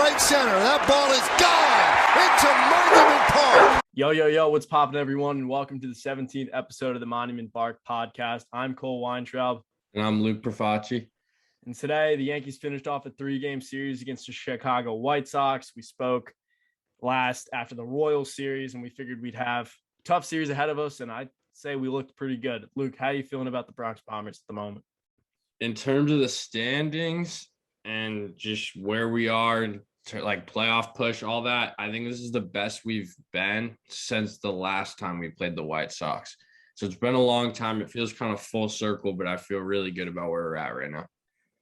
right center. That ball is gone into Monument Park. Yo, what's poppin', everyone, and welcome to the 17th episode of the Monument Park podcast. I'm Cole Weintraub. And I'm Luke Profacci. And today, the Yankees finished off a 3-game series against the Chicago White Sox. We spoke last after the Royals series, and we figured we'd have a tough series ahead of us, and I'd say we looked pretty good. Luke, how are you feeling about the Bronx Bombers at the moment? In terms of the standings and just where we are and like playoff push, all that, I think this is the best we've been since the last time we played the White Sox. So it's been a long time. It feels kind of full circle, but I feel really good about where we're at right now.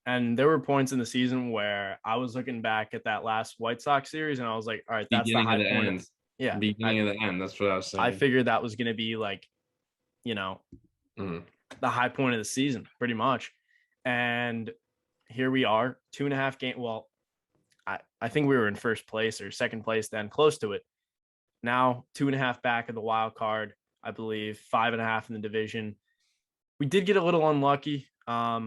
And there were points in the season where I was looking back at that last White Sox series, and I was like, all right, that's the high point. Yeah. Beginning of the end. That's what I was saying. I figured that was going to be like, the high point of the season, pretty much. And here we are, 2.5 games. Well, I think we were in first place or second place then, close to it. Now 2.5 back of the wild card, I believe, 5.5 in the division. We did get a little unlucky. I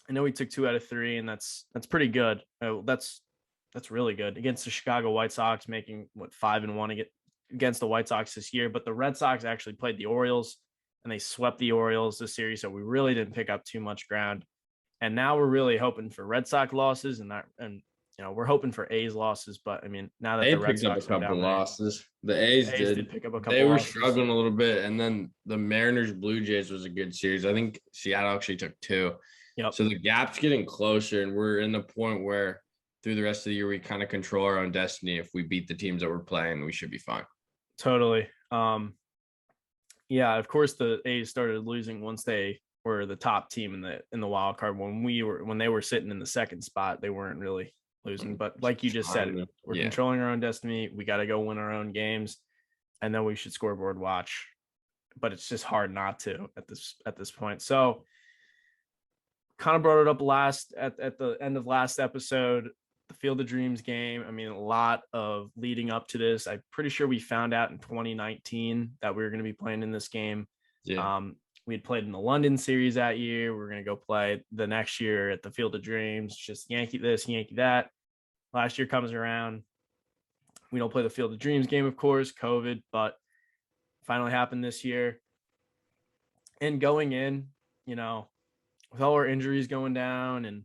know we took 2 out of 3, and that's pretty good. That's really good against the Chicago White Sox, making 5-1 against the White Sox this year. But the Red Sox actually played the Orioles, and they swept the Orioles this series, so we really didn't pick up too much ground. And now we're really hoping for Red Sox losses, and we're hoping for A's losses. But I mean, now that they the Red picked up Sox a couple down losses, the A's did pick up a couple. They were losses. struggling a little bit, and then the Mariners Blue Jays was a good series. I think Seattle actually took 2. Yep. So the gap's getting closer, and we're in the point where through the rest of the year we kind of control our own destiny. If we beat the teams that we're playing, we should be fine. Totally. Yeah, of course the A's started losing once they were the top team in the wild card. When they were sitting in the second spot, they weren't really losing. But like you just said, we're controlling our own destiny. We got to go win our own games, and then we should scoreboard watch. But it's just hard not to at this point. So kind of brought it up at the end of last episode, the Field of Dreams game. I mean, a lot of leading up to this. I'm pretty sure we found out in 2019 that we were going to be playing in this game. Yeah. We had played in the London series that year. We were going to go play the next year at the Field of Dreams, just Yankee this, Yankee that. Last year comes around. We don't play the Field of Dreams game, of course, COVID, but finally happened this year. And going in, with all our injuries going down, and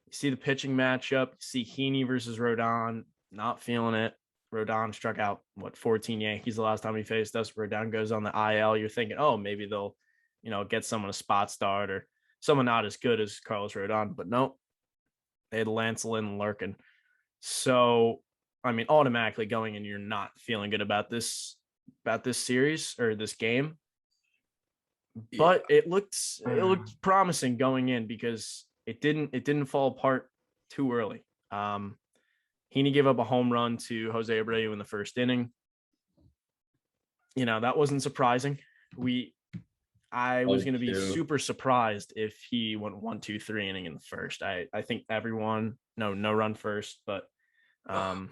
you see the pitching matchup, you see Heaney versus Rodon, not feeling it. Rodon struck out 14 Yankees the last time he faced us. Rodon goes on the IL. You're thinking, oh, maybe they'll, get someone a spot start or someone not as good as Carlos Rodon, but nope. They had Lance Lynn lurking. So, I mean, automatically going in, you're not feeling good about this series or this game. But it looked promising going in because it didn't fall apart too early. Heaney gave up a home run to Jose Abreu in the first inning. That wasn't surprising. I was going to be super surprised if he went 1-2-3 inning in the first. I think everyone no run first, but that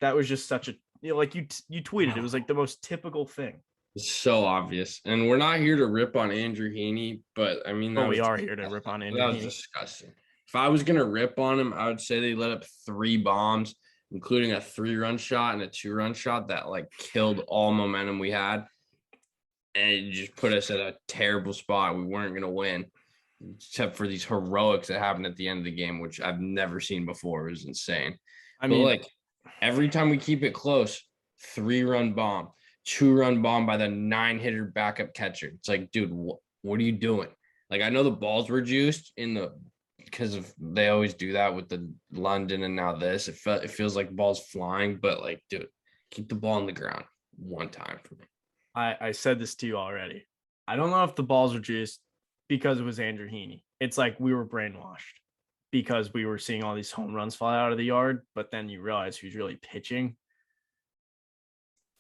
was just such a like you tweeted, it was like the most typical thing. It's so obvious. And we're not here to rip on Andrew Heaney, but I mean, we are here to rip on Andrew Heaney. That was disgusting. If I was going to rip on him, I would say they let up 3 bombs, including a 3-run shot and a 2-run shot that like killed all momentum we had. And it just put us at a terrible spot. We weren't going to win, except for these heroics that happened at the end of the game, which I've never seen before. It was insane. I mean, like every time we keep it close, 3-run bomb. 2-run bomb by the 9-hitter backup catcher. It's like, dude, what are you doing? Like, I know the balls were juiced because they always do that with the London and now this. It feels like balls flying, but like, dude, keep the ball on the ground one time for me. I said this to you already. I don't know if the balls were juiced because it was Andrew Heaney. It's like we were brainwashed because we were seeing all these home runs fly out of the yard, but then you realize who's really pitching.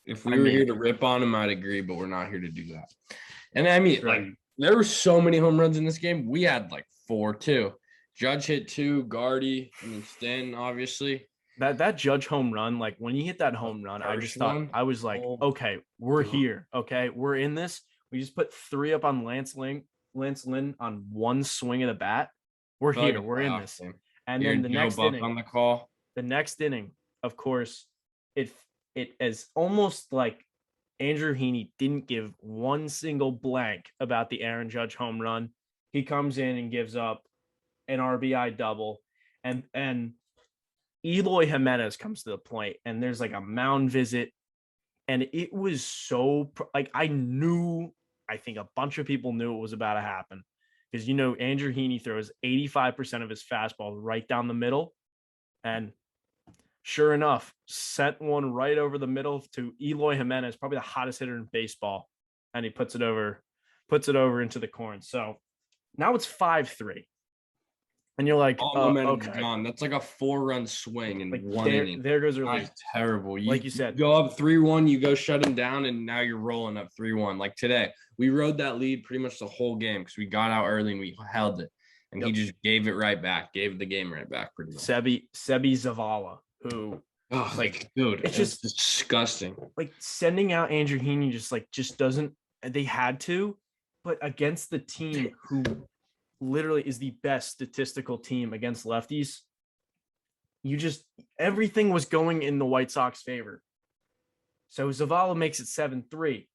If we were here to rip on him, I'd agree, but we're not here to do that. And I mean, like, there were so many home runs in this game. We had like 4 too. Judge hit 2, Gardy, and then Stanton, obviously. That Judge home run, like when he hit that home run, I just thought, I was like, okay, we're here. Okay, we're in this. We just put 3 up on Lance Lynn on one swing of the bat. We're here. We're in this. And then the next Buck inning, on the call. of course, it is almost like Andrew Heaney didn't give one single blank about the Aaron Judge home run. He comes in and gives up an RBI double, and Eloy Jimenez comes to the plate, and there's like a mound visit, and it was so like I think a bunch of people knew it was about to happen because Andrew Heaney throws 85% of his fastballs right down the middle, and sure enough, sent one right over the middle to Eloy Jimenez, probably the hottest hitter in baseball, and he puts it over into the corn. So now it's 5-3. And you're like, momentum's okay, gone. That's like a 4-run swing in one inning. There goes our lead. That's terrible. Like you said, go up 3-1, you go shut them down, and now you're rolling up 3-1. Like today, we rode that lead pretty much the whole game because we got out early and we held it, and he just gave it right back, gave the game right back pretty much. Sebi Zavala, who, dude, it's just disgusting. Like sending out Andrew Heaney just doesn't. They had to, but against the team who literally is the best statistical team against lefties, everything was going in the White Sox favor. So Zavala makes it 7-3.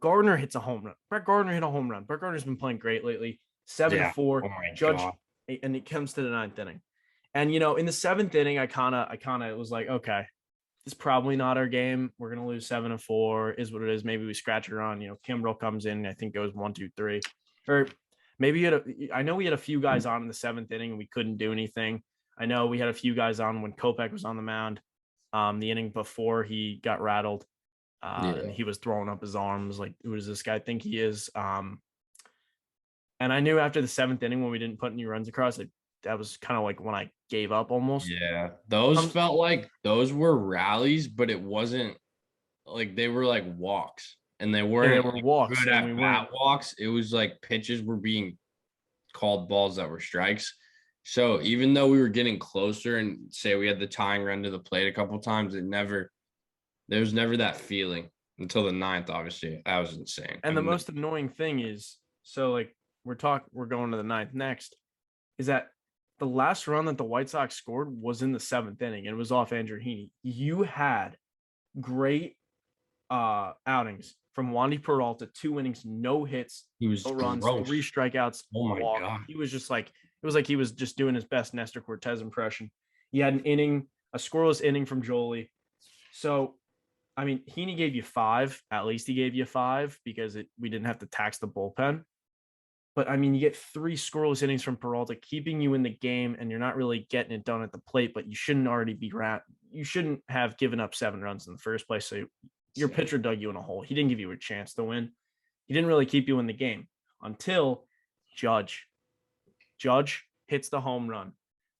Gardner hits a home run. Brett Gardner hit a home run. Brett Gardner's been playing great lately. 7-4. Oh my Judge, God. And it comes to the 9th inning. And in the 7th inning, I kind of was like, okay, it's probably not our game. We're gonna lose 7-4. Is what it is. Maybe we scratch it on. Kimbrel comes in. I think goes 1-2-3, or maybe I know we had a few guys on in the 7th inning and we couldn't do anything. I know we had a few guys on when Kopech was on the mound. The inning before he got rattled, and he was throwing up his arms like, who does this guy think he is? And I knew after the 7th inning when we didn't put any runs across, that was kind of like when I gave up almost. Yeah, those felt like those were rallies, but it wasn't like they were like walks, and they weren't. They were walks, good at bat walks. It was like pitches were being called balls that were strikes. So even though we were getting closer and say we had the tying run to the plate a couple times, there was never that feeling until the 9th. Obviously, that was insane. And the most annoying thing is, so like we're going to the 9th next, is that the last run that the White Sox scored was in the 7th inning, and it was off Andrew Heaney. You had great outings from Wandy Peralta, 2 innings, no hits, he was no runs, 3 strikeouts. Oh my God. He was just like, it was like he was just doing his best Nestor Cortez impression. He had a scoreless inning from Jolie. So, I mean, Heaney gave you 5. At least he gave you 5 because we didn't have to tax the bullpen. But I mean, you get 3 scoreless innings from Peralta, keeping you in the game, and you're not really getting it done at the plate. But you shouldn't you shouldn't have given up 7 runs in the first place. So your pitcher dug you in a hole. He didn't give you a chance to win. He didn't really keep you in the game until Judge hits the home run.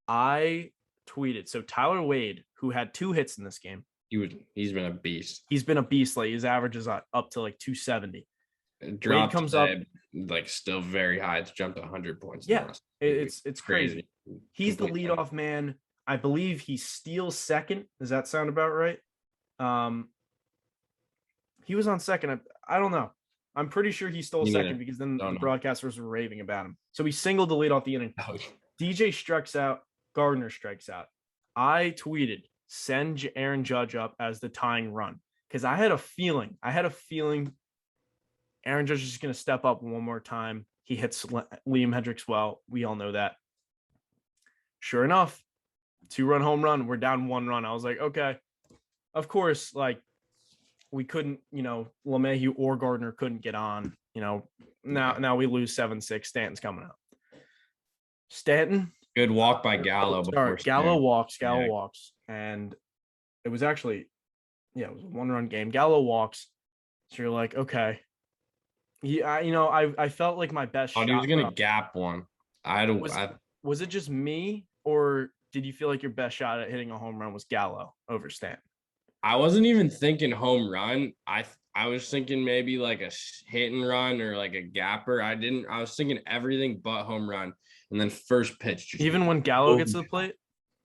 I tweeted. So Tyler Wade, who had 2 hits in this game, he's been a beast. He's been a beast. Like his average is up to like 270. Wade comes up like still very high. It's jumped 100 points. Yeah, it's crazy. He's the leadoff man. I believe he steals second. Does that sound about right? He was on second. I don't know. I'm pretty sure he stole second because then the broadcasters were raving about him. So he singled the lead off the inning. DJ strikes out. Gardner strikes out. I tweeted, send Aaron Judge up as the tying run because I had a feeling Aaron Judge is going to step up one more time. He hits Liam Hendricks well. We all know that. Sure enough, 2-run home run. We're down 1 run. I was like, okay. Of course, like we couldn't, LeMahieu or Gardner couldn't get on. Now we lose 7-6. Stanton's coming out. Stanton. Good walk by Gallo. Gallo walks. And it was actually, it was a 1-run game. Gallo walks. So you're like, okay. Yeah, I felt like my best shot. He was going to gap one. Was it just me, or did you feel like your best shot at hitting a home run was Gallo over Stanton? I wasn't even thinking home run. I was thinking maybe like a hit and run or like a gapper. I was thinking everything but home run. And then first pitch. Even when Gallo gets to the plate?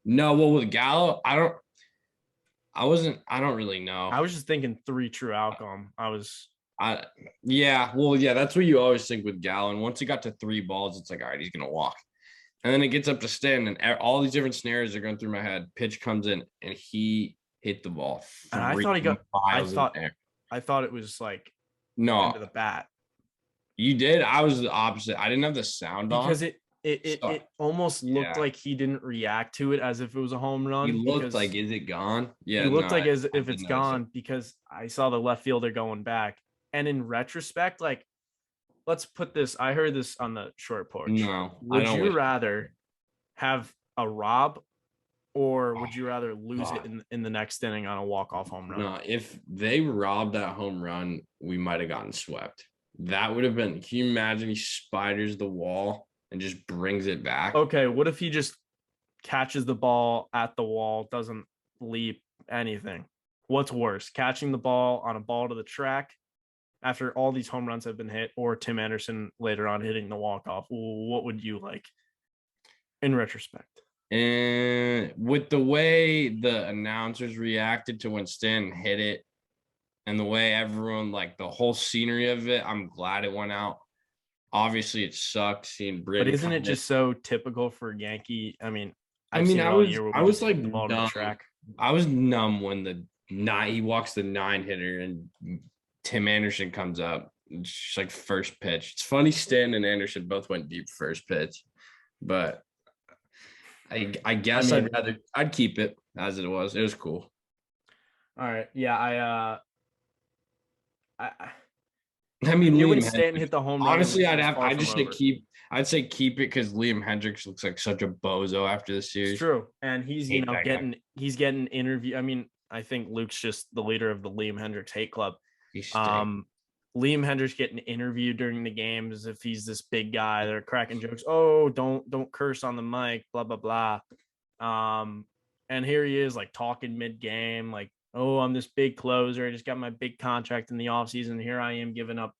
No, well, with Gallo, I don't really know. I was just thinking 3 true outcome. That's what you always think with Gallo. And once he got to 3 balls, it's like, all right, he's going to walk. And then it gets up to Stanton, and all these different scenarios are going through my head. Pitch comes in, and he hit the ball And I thought he got. miles in the air. I thought it was like No, into the bat. You did. I was the opposite. I didn't have the sound because on it almost looked like he didn't react to it as if it was a home run. He looked like, is it gone? Yeah, he looked like as if it's gone because I saw the left fielder going back. And in retrospect, like, let's put this. I heard this on the short porch. No, would you rather have a rob, or would you rather lose it in the next inning on a walk-off home run? No, if they robbed that home run, we might have gotten swept. That would have been. Can you imagine he spiders the wall and just brings it back? Okay, what if he just catches the ball at the wall, doesn't leap anything? What's worse, catching the ball on a ball to the track after all these home runs have been hit, or Tim Anderson later on hitting the walk-off? What would you like in retrospect? And with the way the announcers reacted to when Stan hit it and the way everyone, like the whole scenery of it, I'm glad it went out. Obviously, it sucks seeing Britain. But isn't it just so typical for Yankee? I mean, I was like numb. I was numb when he walks the 9-hitter and Tim Anderson comes up. It's just like first pitch. It's funny Stan and Anderson both went deep first pitch, but I guess I'd keep it as it was. It was cool. All right. Yeah, I mean, you and Stanton hit the home run. Honestly, I'd say keep it because Liam Hendricks looks like such a bozo after the series. It's true, and he's getting interview. I mean, I think Luke's just the leader of the Liam Hendricks hate club. Liam Hendricks getting interviewed during the games as if he's this big guy. They're cracking jokes. Oh, don't curse on the mic. Blah blah blah. And here he is, like talking mid game, like, oh, I'm this big closer. I just got my big contract in the offseason. Here I am giving up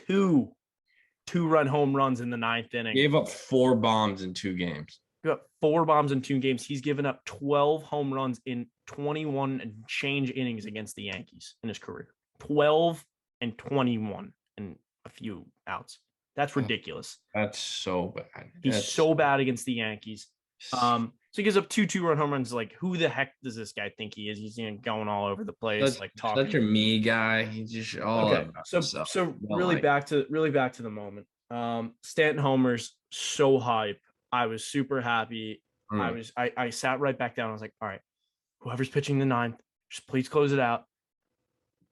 two-run home runs in the 9th inning. Gave up 4 bombs in 2 games. Got 4 bombs in 2 games. He's given up 12 home runs in 21 and change innings against the Yankees in his career. 12 and 21 and a few outs. That's ridiculous. That's so bad. He's so bad against the Yankees. So he gives up 2 2-run home runs. Like, who the heck does this guy think he is? He's going all over the place, like talking. Such a me guy. He's just okay. So really back to the moment. Stanton homers, so hype. I was super happy. I sat right back down. I was like, all right, whoever's pitching the 9th, just please close it out.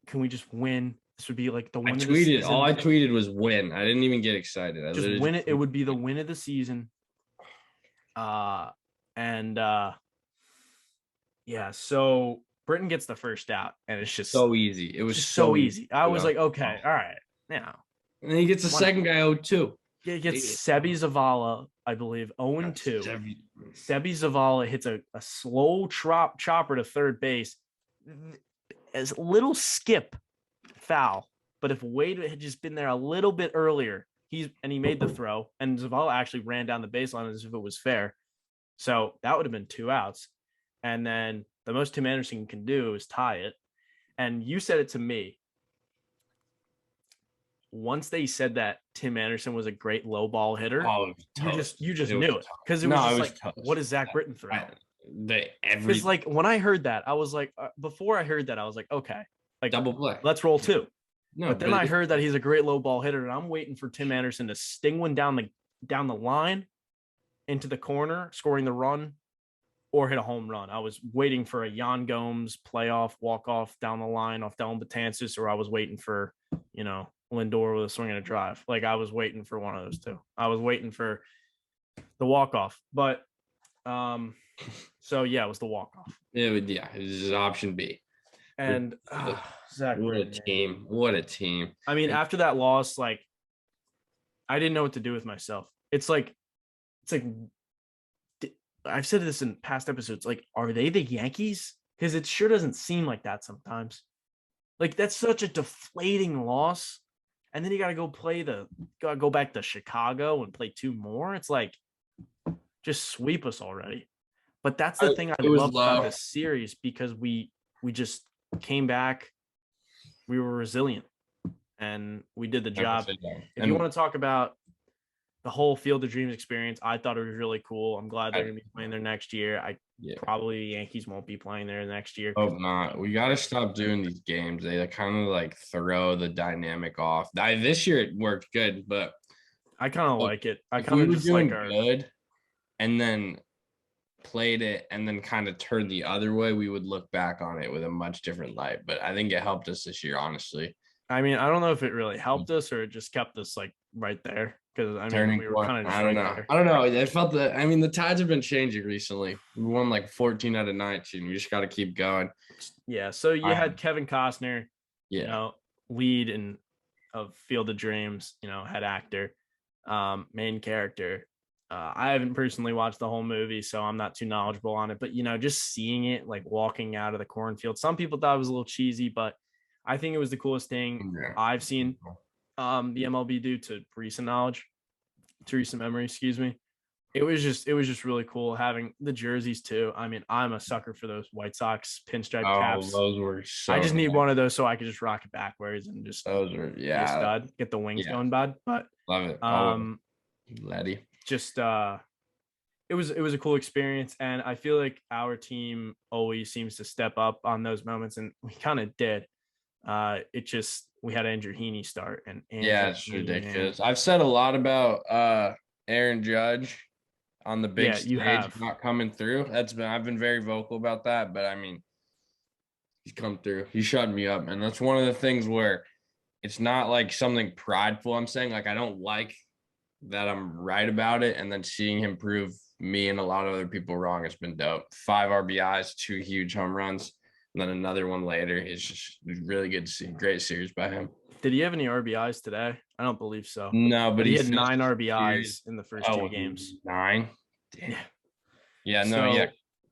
Can we just win? This would be like the win of the season. All I tweeted was win. I didn't even get excited. I just win it. It would be the win of the season. So Britain gets the first out, and it's just so easy. It was just so easy. I was like, okay, all right, now. And then he gets the second guy 0-2. Yeah, he gets Sebi Zavala, I believe, 0-2. Sebi Zavala hits a slow chopper to third base. As little skip foul, but if Wade had just been there a little bit earlier, he made the throw, and Zavala actually ran down the baseline as if it was fair. So that would have been 2 outs. And then the most Tim Anderson can do is tie it. And you said it to me. Once they said that Tim Anderson was a great low ball hitter, you just knew it. Because it was what is Zach Britton throw? Because like when I heard that, I was like, before I heard that, I was like, okay, like double play. Let's roll 2. But then I heard that he's a great low ball hitter, and I'm waiting for Tim Anderson to sting one down the line into the corner, scoring the run, or hit a home run. I was waiting for a Yan Gomes playoff walk-off down the line off Dellin Betances, or I was waiting for, Lindor with a swing and a drive. Like, I was waiting for one of those 2. I was waiting for the walk-off. But, so, yeah, it was the walk-off. It was option B. And, Zach, what a team. I mean, after that loss, like, I didn't know what to do with myself. It's like I've said this in past episodes, like, are they the Yankees? Because it sure doesn't seem like that sometimes. Like, that's such a deflating loss. And then you got to go back to Chicago and play 2 more. It's like, just sweep us already. But that's the thing I love about this series, because we just came back. We were resilient and we did the job. If you want to talk about the whole Field of Dreams experience, I thought it was really cool. I'm glad they're going to be playing there next year. Probably the Yankees won't be playing there next year. Hope not. We got to stop doing these games. They kind of like throw the dynamic off. This year it worked good, but I kind of like it. I if kind we of were just doing like our good and then played it and then kind of turned the other way, we would look back on it with a much different light. But I think it helped us this year, honestly. I mean, I don't know if it really helped us or it just kept us like right there. Because I mean, Turning we were point. kind of just I don't right know. there. I don't know. I felt that. I mean, the tides have been changing recently. We won like 14 out of 19. We just got to keep going. Yeah. So you had Kevin Costner, Yeah. you know, lead of Field of Dreams, you know, head actor, main character. I haven't personally watched the whole movie, so I'm not too knowledgeable on it. But you know, just seeing it, like walking out of the cornfield, some people thought it was a little cheesy, but I think it was the coolest thing I've seen the MLB do to recent memory, excuse me. It was just really cool having the jerseys too. I mean, I'm a sucker for those White Sox pinstripe caps. Those were so I just need one of those so I could just rock it backwards and just those were be a stud, get the wings going bad. But love it. Letty. Just it was a cool experience, and I feel like our team always seems to step up on those moments, and we kind of did. We had Andrew Heaney start, and it's ridiculous. Man. I've said a lot about Aaron Judge on the big stage not coming through. I've been very vocal about that, but I mean, he's come through. He shut me up, and that's one of the things where it's not like something prideful. I'm saying like I don't like that I'm right about it, and then seeing him prove me and a lot of other people wrong has been dope. 5 RBIs, 2 huge home runs. And then another one later. It's just really good to see. Great series by him. Did he have any RBIs today? I don't believe so. No, but he had 9 RBIs in the first 2 games. 9? Damn. Yeah,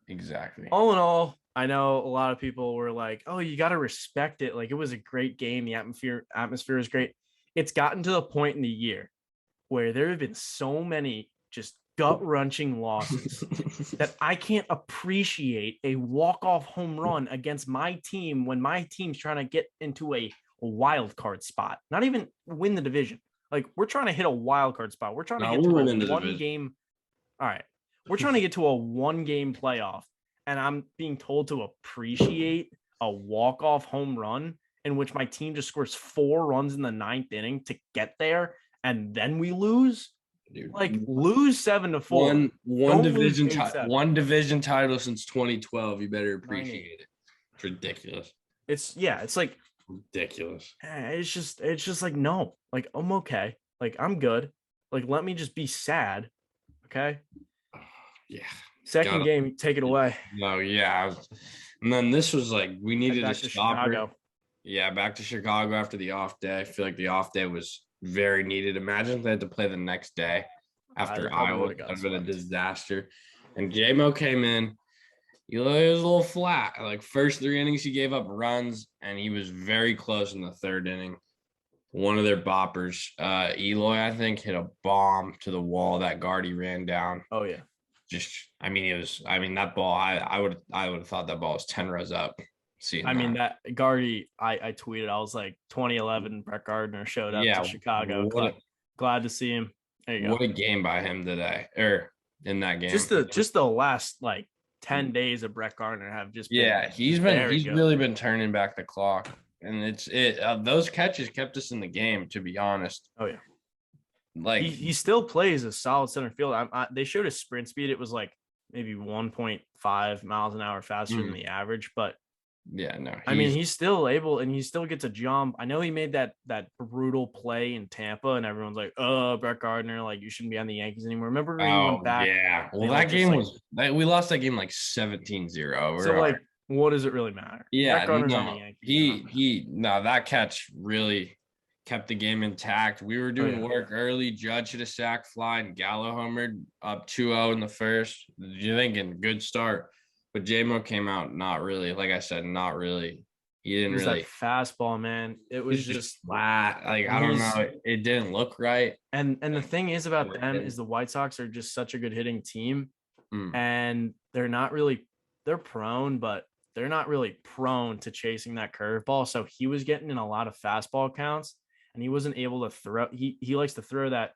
exactly. All in all, I know a lot of people were like, oh, you got to respect it. Like, it was a great game. The atmosphere is great. It's gotten to the point in the year where there have been so many just gut-wrenching losses that I can't appreciate a walk-off home run against my team when my team's trying to get into a wild card spot, not even win the division. Like, we're trying to hit a wild card spot. We're trying to get to a one-game. All right, we're trying to get to a one-game playoff, and I'm being told to appreciate a walk-off home run in which my team just scores 4 runs in the 9th inning to get there, and then we lose. Dude, like lose 7-4. One division title since 2012. You better appreciate it. It's ridiculous. It's like ridiculous. It's just like no. Like I'm okay. Like I'm good. Like let me just be sad. Okay. Yeah. Second game, take it away. No, yeah. And then this was like we needed to stop her. Yeah, back to Chicago after the off day. I feel like the off day was very needed. Imagine if they had to play the next day after Iowa. That would have been a disaster. And J-Mo came in. He was a little flat. Like first 3 innings, he gave up runs, and he was very close in the 3rd inning. One of their boppers, Eloy, I think, hit a bomb to the wall that Gardy ran down. Oh yeah. That ball. I would have thought that ball was 10 rows up. That Gardy, I tweeted, I was like 2011 Brett Gardner showed up to Chicago. Glad to see him. There you go. What a game by him today, or in that game. Just the last like 10 days of Brett Gardner have just been he's really been turning back the clock, and those catches kept us in the game, to be honest. Oh yeah, like he still plays a solid center field. They showed his sprint speed. It was like maybe 1.5 miles an hour faster than the average, but yeah, no. He's still able, and he still gets a jump. I know he made that brutal play in Tampa, and everyone's like, "Oh, Brett Gardner, like you shouldn't be on the Yankees anymore." Remember when he went back? Yeah. Well, that game we lost that game like 17-0. So like, what does it really matter? Yeah, Brett Gardner's on the Yankees. That catch really kept the game intact. We were doing work early. Judge hit a sac fly, and Gallo homered up 2-0 in the first. You're thinking good start. But J-Mo came out not really, like I said, not really. He didn't really. That fastball, man. It was just flat. Like I don't know, it didn't look right. And the thing is about them is the White Sox are just such a good hitting team, and they're prone, but they're not really prone to chasing that curveball. So he was getting in a lot of fastball counts, and he wasn't able to throw. He likes to throw that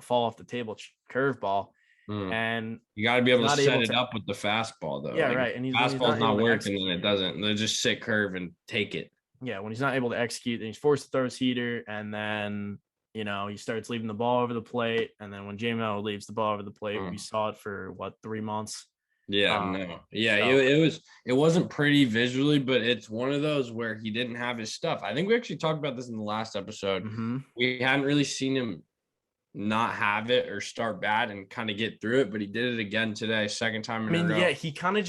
fall off the table curveball. Mm. And You got to be able to not set able it to- up with the fastball, though. Yeah, Like, right. And he's fastball's not able not to working, then execute. it doesn't. They just sit curve and take it. Yeah, when he's not able to execute, then he's forced to throw his heater, and then he starts leaving the ball over the plate. And then when JMO leaves the ball over the plate, we saw it for 3 months. Yeah, it wasn't pretty visually, but it's one of those where he didn't have his stuff. I think we actually talked about this in the last episode. Mm-hmm. We hadn't really seen him not have it or start bad and kind of get through it, but he did it again today, second time in a row. Yeah, he kind of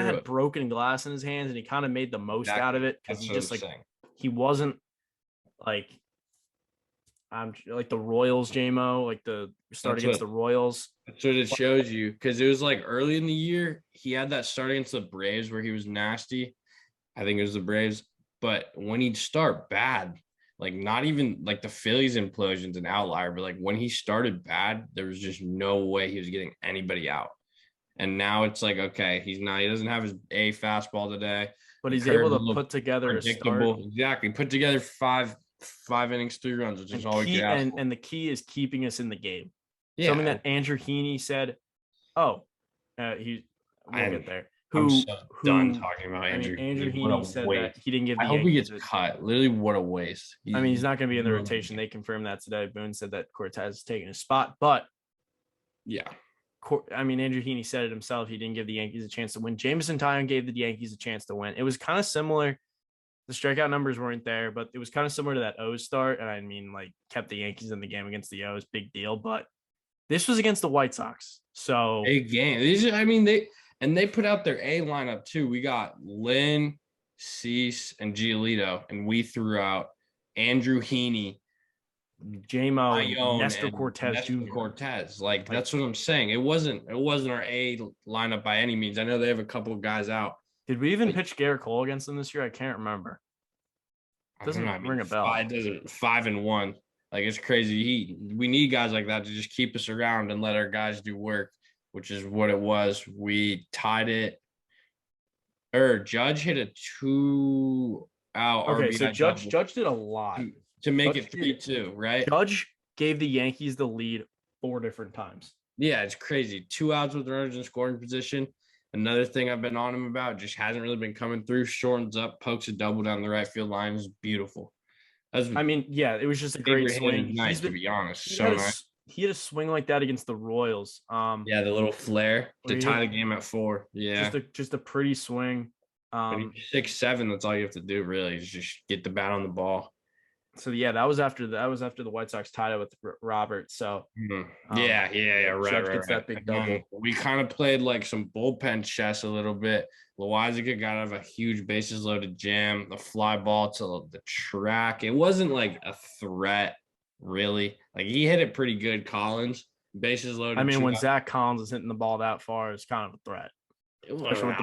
had broken glass in his hands, and he kind of made the most out of it because he wasn't like the Royals JMO, like the start against the Royals. That's what it shows you, because it was like early in the year he had that start against the Braves where he was nasty. I think it was the Braves, but when he'd start bad, like not even like the Phillies implosion's an outlier, but like when he started bad, there was just no way he was getting anybody out. And now it's like, okay, he doesn't have his A fastball today, but he's able to put together a start. Exactly. Put together five innings, 3 runs, which is all we can ask for. And the key is keeping us in the game. Yeah. Something that Andrew Heaney said. We'll get there. I'm so done talking about Andrew. Andrew Heaney said that he didn't give the I hope he gets cut. Literally, what a waste. He's not going to be in the rotation. They confirmed that today. Boone said that Cortez is taking his spot, but yeah. Andrew Heaney said it himself. He didn't give the Yankees a chance to win. Jameson Taillon gave the Yankees a chance to win. It was kind of similar. The strikeout numbers weren't there, but it was kind of similar to that O's start. And kept the Yankees in the game against the O's. Big deal. But this was against the White Sox. So big game. They put out their A lineup too. We got Lynn, Cease, and Giolito, and we threw out Andrew Heaney, JMO, Nestor Cortez Jr. That's what I'm saying. It wasn't our A lineup by any means. I know they have a couple of guys out. Did we even pitch Garrett Cole against them this year? I can't remember. Doesn't ring a bell. 5-1. Like, it's crazy. We need guys like that to just keep us around and let our guys do work, which is what it was. We tied it. Judge hit a 2-out. Okay, so Judge did a lot to make it 3-2, right? Judge gave the Yankees the lead 4 different times. Yeah, it's crazy. 2 outs with runners in scoring position. Another thing I've been on him about, just hasn't really been coming through. Shortens up, pokes a double down the right field line. Is beautiful. It was just a great swing. Nice, to be honest. So nice. He had a swing like that against the Royals. The little flare to tie the game at 4. Yeah, just a pretty swing. 6-7. That's all you have to do, really, is just get the bat on the ball. So yeah, that was after the White Sox tied it with Robert. So right. Judge gets that big double. We kind of played like some bullpen chess a little bit. Loaisiga got out of a huge bases loaded jam, the fly ball to the track. It wasn't like a threat, really. Like, he hit it pretty good. Collins, bases loaded. When Zach Collins is hitting the ball that far, it's kind of a threat. It wasn't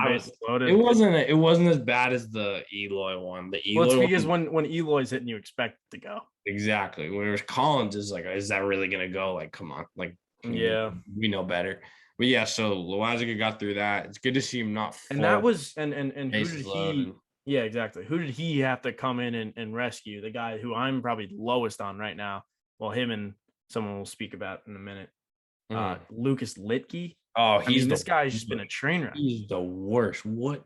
as bad as the Eloy one. It's because when Eloy's hitting, you expect it to go. Exactly. Whereas Collins is like, is that really gonna go? Like, come on. Like, yeah, we know better. But yeah, so Loaisiga got through that. It's good to see him not full. And that was and who did he loaded. Yeah, exactly. Who did he have to come in and rescue? The guy who I'm probably lowest on right now. Well, him and someone we'll speak about in a minute. Lucas Litke. Oh, this guy's just been a train wreck. He's the worst. What?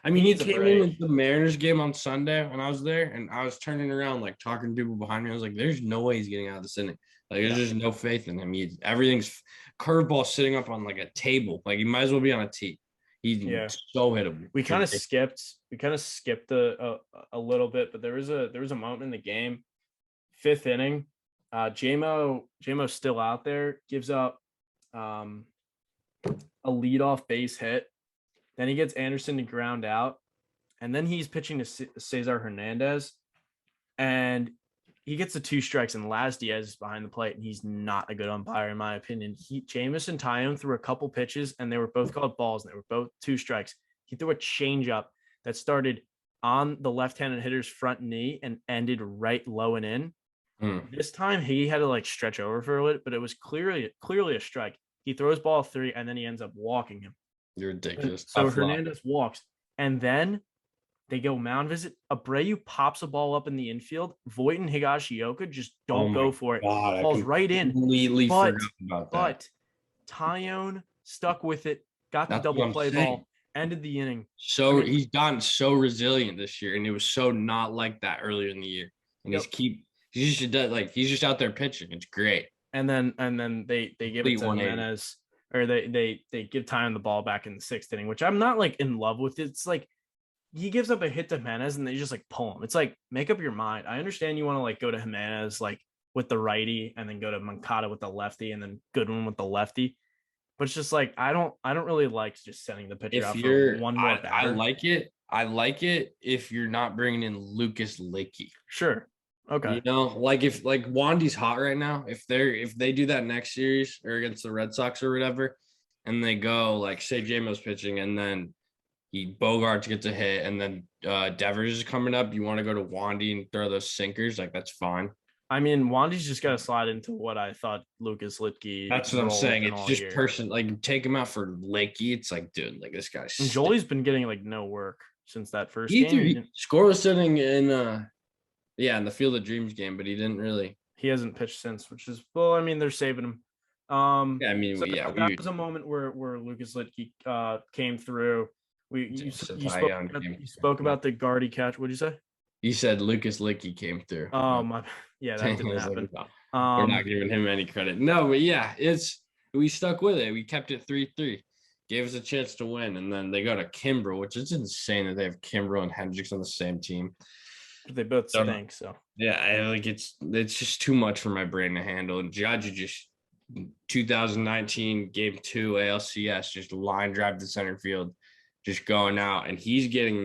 He came in at the Mariners game on Sunday when I was there, and I was turning around, like, talking to people behind me. I was like, there's no way he's getting out of this inning. Like, there's just no faith in him. Everything's curveball sitting up on, like, a table. Like, he might as well be on a tee. He's so hittable. We kind of skipped a little bit, but there was a moment in the game, 5th inning. JMO's still out there, gives up a leadoff base hit. Then he gets Anderson to ground out, and then he's pitching to Cesar Hernandez, and he gets the 2 strikes, and Laz Diaz is behind the plate, and he's not a good umpire in my opinion. Jameson Taillon threw a couple pitches, and they were both called balls, and they were both 2 strikes. He threw a changeup that started on the left-handed hitter's front knee and ended right low and in. This time he had to stretch over for a bit, but it was clearly a strike. He throws ball 3, and then he ends up walking him. You're ridiculous. So Hernandez walks, and then They go mound visit. Abreu pops a ball up in the infield. Voit and Higashioka just Oh don't my go for it. God, Falls I right in. completely But forgot about that. but Tyone stuck with it, got the That's double what I'm play saying. ball, ended the inning. So he's gotten so resilient this year, and it was so not like that earlier in the year. And Yep. he's just out there pitching. It's great. And then they give it Complete to 180. Jimenez, or they give Tyone the ball back in the 6th inning, which I'm not like in love with. It's like he gives up a hit to Jimenez and they just like pull him. It's like, make up your mind. I understand you want to like go to Jimenez like with the righty and then go to Moncada with the lefty and then Goodwin with the lefty. But it's just like I don't really like just sending the pitcher out for one more batter. I like it. I like it if you're not bringing in Lucas Licky. Sure. Okay. You know, like if like Wandy's hot right now, if they do that next series or against the Red Sox or whatever, and they go like say J-Mo's pitching and then Bogarts gets a hit and then Devers is coming up, you want to go to Wandy and throw those sinkers, like that's fine. I mean, Wandy's just got to slide into what I thought Lucas Litke. That's what I'm saying. It's just year. like take him out for Lakey. It's like, dude, like this guy's. And Joey's been getting like no work since that first game. He scoreless sitting in in the Field of Dreams game, but he didn't really. He hasn't pitched since, which is well. I mean, they're saving him. That was a moment where Lucas Litke came through. You spoke about the Guardy catch. What'd you say? You said Lucas Licky came through. Oh my, yeah, that didn't happen. Like, no. We're not giving him any credit. No, but yeah, we stuck with it. We kept it 3-3. Gave us a chance to win, and then they go to Kimbrel, which is insane that they have Kimbrel and Hendricks on the same team. But they both stink, so yeah, it's just too much for my brain to handle. And Judge just 2019 Game 2 ALCS just line drive to center field, just going out, and he's getting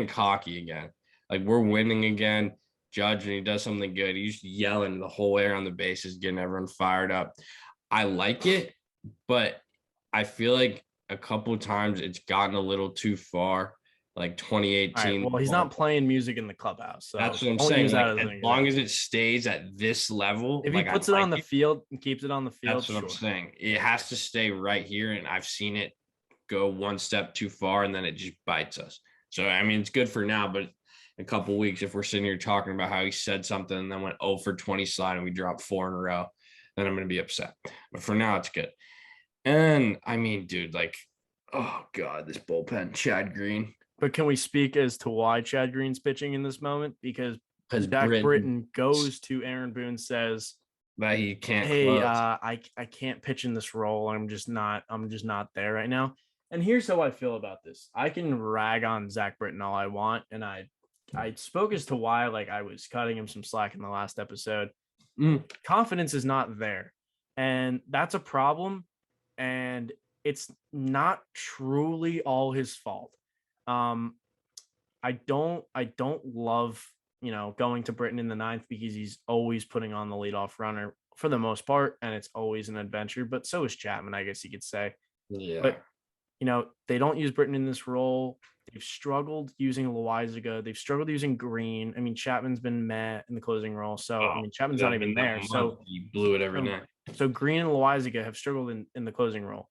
cocky again. Like we're winning again. Judge, when he does something good, he's yelling the whole way around the bases, getting everyone fired up. I like it, but I feel like a couple of times it's gotten a little too far. Like 2018. Right, well, he's not playing music in the clubhouse. So that's what I'm saying. Like, as long as it stays at this level, if he puts it on the field and keeps it on the field, that's what I'm saying. It has to stay right here, and I've seen it go one step too far, and then it just bites us. So I mean, it's good for now, but a couple of weeks, if we're sitting here talking about how he said something and then went 0 for 20 slide and we dropped 4 in a row, then I'm going to be upset. But for now, it's good. And I mean, dude, like, oh God, this bullpen, Chad Green. But can we speak as to why Chad Green's pitching in this moment? Because Jack Britton goes to Aaron Boone, says that he can't. Hey, I can't pitch in this role. I'm just not there right now. And here's how I feel about this. I can rag on Zach Britton all I want, and I spoke as to why like I was cutting him some slack in the last episode. Confidence is not there, and that's a problem. And it's not truly all his fault. I don't love, going to Britton in the 9th because he's always putting on the leadoff runner for the most part, and it's always an adventure. But so is Chapman, I guess you could say. Yeah. But they don't use Britton in this role. They've struggled using Loizaga. They've struggled using Green. I mean, Chapman's been meh in the closing role. So, I mean, Chapman's not even there. So he blew it every night. So Green and Loizaga have struggled in the closing role.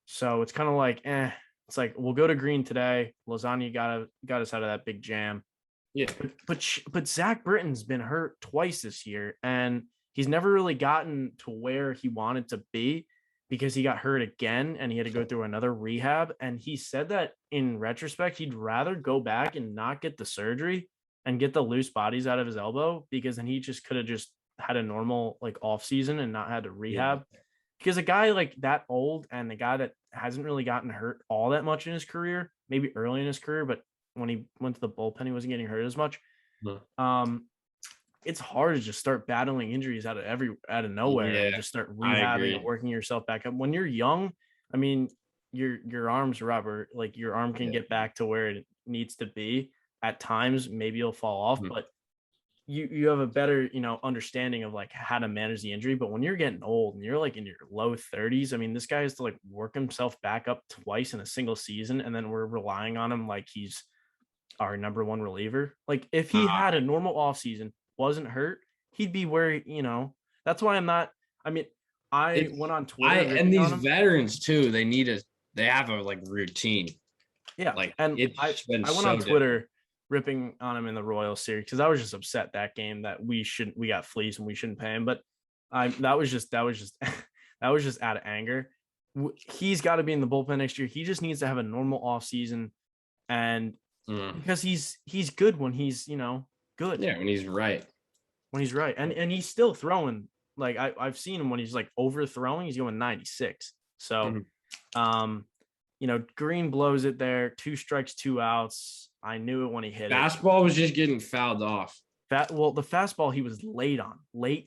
So it's kind of like, it's like, we'll go to Green today. Lasagna got us out of that big jam. Yeah. But Zach Britton's been hurt twice this year, and he's never really gotten to where he wanted to be, because he got hurt again and he had to go through another rehab. And he said that in retrospect, he'd rather go back and not get the surgery and get the loose bodies out of his elbow, because then he just could have just had a normal like off season and not had to rehab. Yeah. Because a guy like that old and the guy that hasn't really gotten hurt all that much in his career, maybe early in his career, but when he went to the bullpen, he wasn't getting hurt as much. No. It's hard to just start battling injuries out of nowhere and just start rehabbing and working yourself back up. When you're young, I mean, your arm's rubber. Like your arm can get back to where it needs to be. At times, maybe you'll fall off, but you have a better, understanding of like how to manage the injury. But when you're getting old and you're like in your low 30s, I mean, this guy has to like work himself back up twice in a single season, and then we're relying on him like he's our number one reliever. Like if he had a normal offseason, wasn't hurt, he'd be where, that's why I'm not. I mean, I went on Twitter and these veterans too, they have a like routine. Yeah, Like and it's been I went so on different. Twitter ripping on him in the Royals series because I was just upset that game that we got fleeced and we shouldn't pay him. But that was just that was just out of anger. He's got to be in the bullpen next year. He just needs to have a normal offseason, and because he's good when he's good. Yeah, when he's right. When he's right, and he's still throwing. Like I've seen him when he's like overthrowing, he's going 96. So, Green blows it there. 2 strikes, 2 outs. I knew it when he hit it. Fastball was just getting fouled off. The fastball he was late on. Late.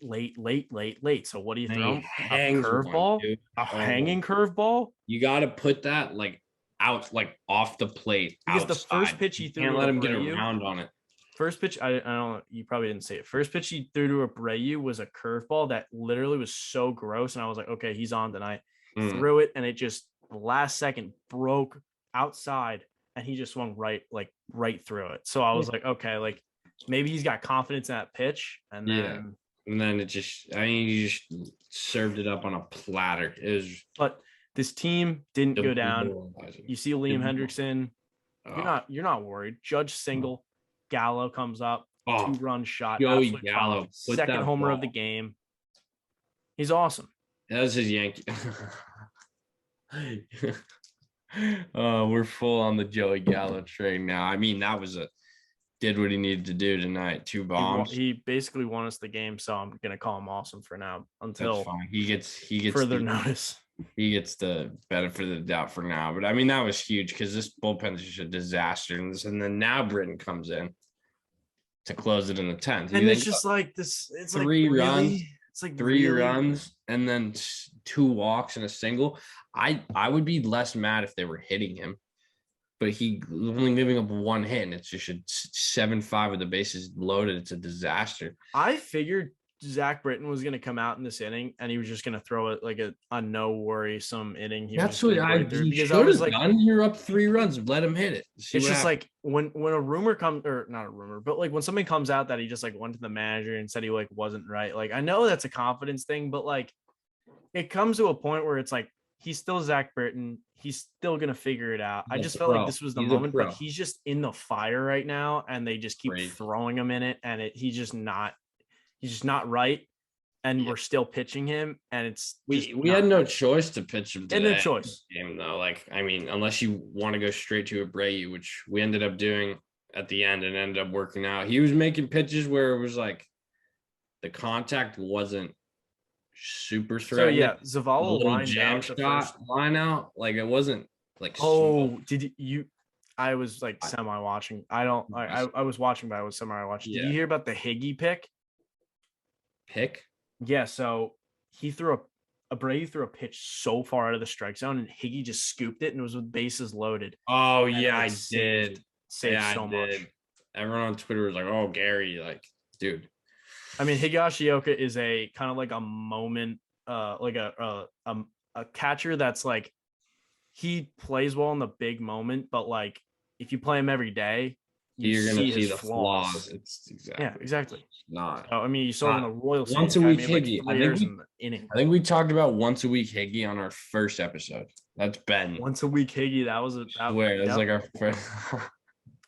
So what do you throw him? A curveball? A hanging curveball? You got to put that like out, like off the plate. Because outside. the first pitch he threw, can't let him get around on it. First pitch, I don't know. You probably didn't say it. First pitch he threw to Abreu was a curveball that literally was so gross, and I was like, okay, he's on tonight. Threw it, and it just last second broke outside, and he just swung right through it. So I was like, okay, like maybe he's got confidence in that pitch, and then it just, you just served it up on a platter. But this team didn't go down. You see Liam Hendrickson. You're not worried. Judge single. Gallo comes up, 2-run shot. Joey Gallo, second homer of the game. He's awesome. That was his Yankee. We're full on the Joey Gallo train now. I mean, that was did what he needed to do tonight. 2 bombs. He basically won us the game, so I'm gonna call him awesome for now until he gets further notice. He gets the benefit of the doubt for now. But I mean, that was huge because this bullpen is just a disaster. And then now Britton comes in to close it in the 10th. And it's just like this. It's 3 like runs. really? It's like 3 really? runs and then 2 walks and a single. I would be less mad if they were hitting him. But he only giving up 1 hit, and it's just a 7-5 with the bases loaded. It's a disaster. I figured Zach Britton was going to come out in this inning, and he was just going to throw it like a no worrisome inning. That's what I was like. You're up 3 runs, let him hit it. It's just like when a rumor comes, or not a rumor, but like when something comes out that he just like went to the manager and said he like wasn't right. Like I know that's a confidence thing, but like it comes to a point where it's like he's still Zach Britton. He's still gonna figure it out. I just felt like this was the moment, but he's just in the fire right now, and they just keep throwing him in it, and he's just not right. And we're still pitching him, and it's we had no choice to pitch him today. No choice. Game though, like I mean, unless you want to go straight to Abreu, which we ended up doing at the end and ended up working out. He was making pitches where it was like the contact wasn't super threatening. So yeah, Zavala lined out the first line out. Like it wasn't like did you I was like semi watching. I was watching, but I was semi watching. Did you hear about the Higgy pick? Yeah, so Abreu threw a pitch so far out of the strike zone, and Higgy just scooped it, and it was with bases loaded. Oh yeah, I did. Saved so much. Everyone on Twitter was like, "Oh, Gary, like, dude." I mean, Higashioka is a kind of like a moment, like a catcher that's like he plays well in the big moment, but like if you play him every day, you're gonna see the flaws. It's exactly. Not. I mean, you saw in the Royals once a week Higgy. Like I think we talked about once a week Higgy on our first episode. That's Ben. Once a week Higgy. That was that's like our first.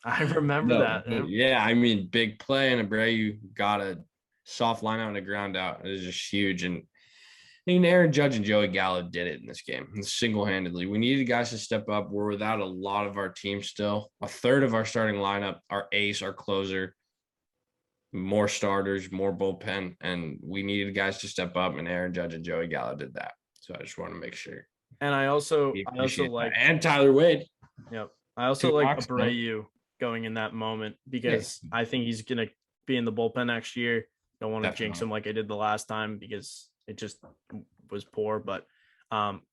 I remember that. Yeah, I mean, big play, and Abreu got a soft line out and a ground out. It was just huge. And I mean, Aaron Judge and Joey Gallo did it in this game single-handedly. We needed guys to step up. We're without a lot of our team still. A third of our starting lineup, our ace, our closer, more starters, more bullpen, and we needed guys to step up, and Aaron Judge and Joey Gallo did that. So I just want to make sure. And I also like that. And Tyler Wade. Yep. I also like Abreu going in that moment because I think he's gonna be in the bullpen next year. Don't want to jinx him like I did the last time because it just was poor. But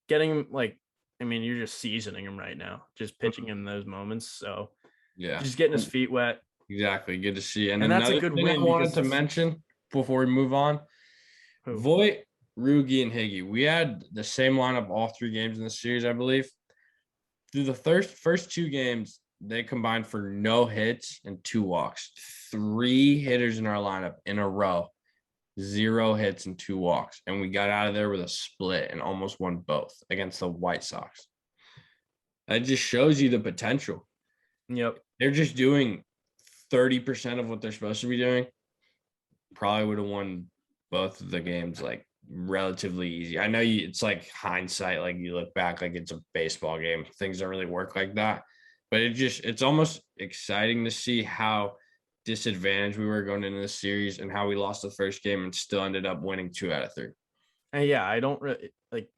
getting him you're just seasoning him right now, just pitching him those moments. So just getting his feet wet. Exactly. Good to see. And that's a good win. I wanted to mention before we move on. Voit, Rugi, and Higgy. We had the same lineup all 3 games in the series, I believe. Through the first 2 games, they combined for no hits and 2 walks. 3 hitters in our lineup in a row, 0 hits and 2 walks. And we got out of there with a split and almost won both against the White Sox. That just shows you the potential. Yep. They're just doing 30% of what they're supposed to be doing. Probably would have won both of the games like relatively easy. I know it's like hindsight, like you look back, like it's a baseball game. Things don't really work like that. But it's almost exciting to see how disadvantaged we were going into the series and how we lost the first game and still ended up winning 2 out of 3. And yeah, I don't really like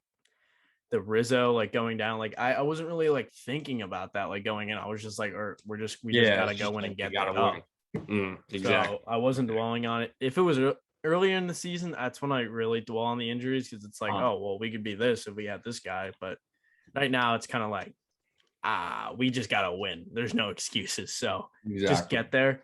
the Rizzo like going down. Like I wasn't really like thinking about that like going in. I was just like, or we just gotta go in and get that up. Exactly. So I wasn't dwelling on it. If it was earlier in the season, that's when I really dwell on the injuries because it's like, oh well, we could be this if we had this guy. But right now it's kind of like, we just gotta win. There's no excuses. So just get there.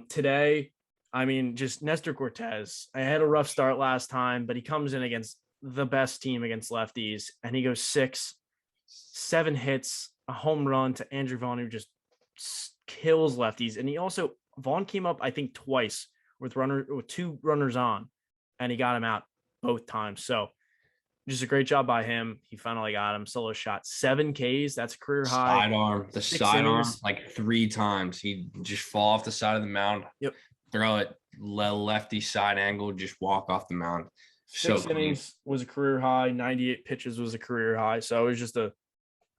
Today, I mean, just Nestor Cortez. I had a rough start last time, but he comes in against the best team against lefties, and he goes 7 hits, a home run to Andrew Vaughn, who just kills lefties. And he also Vaughn came up, I think, twice with 2 runners on, and he got him out both times. So just a great job by him. He finally got him. Solo shot 7 Ks. That's a career high. Sidearm, like 3 times. He just fall off the side of the mound. Yep. Throw it lefty side angle, just walk off the mound. 6 innings was a career high. 98 pitches was a career high. So it was just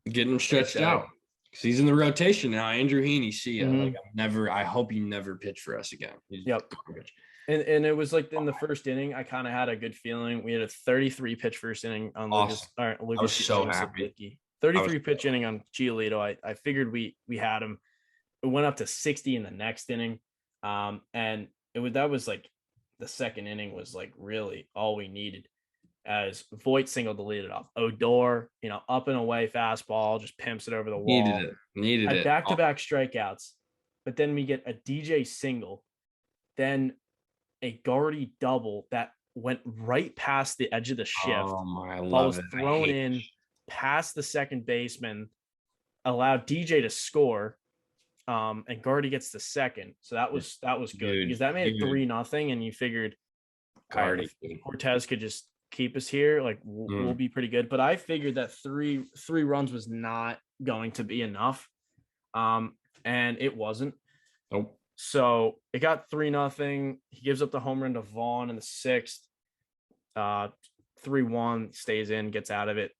getting him stretched out because he's in the rotation now. Andrew Heaney, see ya. Mm-hmm. Like I hope you never pitch for us again. Yep. Garbage. And it was like in the first inning, I kind of had a good feeling. We had a 33 pitch first inning on Lucas. I was so happy. 33 pitch inning on Giolito. I figured we had him. It went up to 60 in the next inning. And that was like the second inning was like really all we needed as Voit single to lead it off. Odor, up and away fastball, just pimps it over the wall. Needed it. Back-to-back strikeouts. But then we get a DJ single. Then a Gardy double that went right past the edge of the shift. Oh my, ball was thrown in past the second baseman, allowed DJ to score, and Gardy gets the second. So that was good because that made it 3-0, and you figured Gardy Cortez could just keep us here. Like we'll be pretty good. But I figured that three runs was not going to be enough, and it wasn't. Nope. So it got 3-0. He gives up the home run to Vaughn in the 6th. 3-1, stays in, gets out of it.